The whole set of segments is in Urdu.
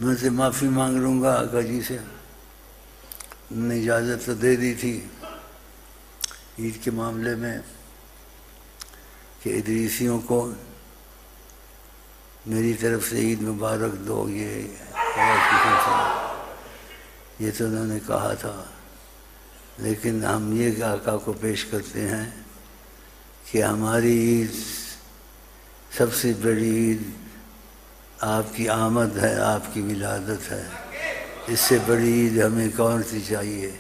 میں سے معافی مانگ لوں گا آقا جی سے. انہوں نے اجازت تو دے دی تھی عید کے معاملے میں کہ ادریسیوں کو میری طرف سے عید مبارک دو. یہ تو انہوں نے کہا تھا، لیکن ہم یہ آقا کو پیش کرتے ہیں کہ ہماری عید سب سے بڑی عید آپ کی آمد ہے، آپ کی ولادت ہے. اس سے بڑی عید ہمیں کون سی چاہیے؟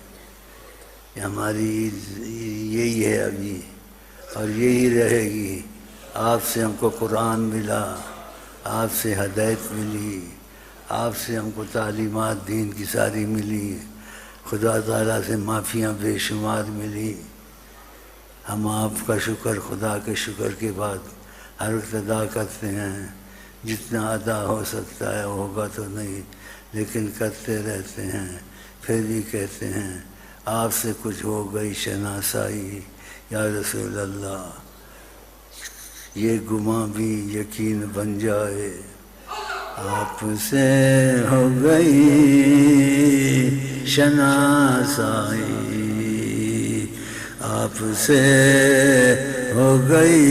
ہماری عید یہی ہے ابھی اور یہی رہے گی. آپ سے ہم کو قرآن ملا، آپ سے ہدایت ملی، آپ سے ہم کو تعلیمات دین کی ساری ملی، خدا تعالیٰ سے معافیاں بے شمار ملی. ہم آپ کا شکر، خدا کے شکر کے بعد ہر وقت ادا کرتے ہیں. جتنا ادا ہو سکتا ہے ہوگا تو نہیں، لیکن کرتے رہتے ہیں. پھر بھی کہتے ہیں آپ سے کچھ ہو گئی شناسائی یا رسول اللہ، یہ گماں بھی یقین بن جائے. آپ سے ہو گئی شناسائی، آپ سے ہو گئی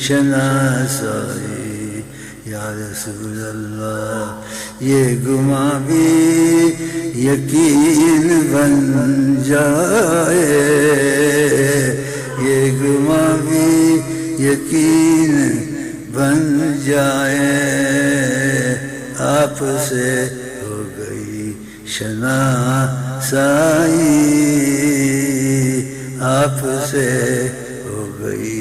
شناسائی یا رسول اللہ، یہ گماں بھی یقین بن جائے، یہ گماں بھی یقین بن جائے. آپ سے ہو گئی شناسائی، آپ سے ہو گئی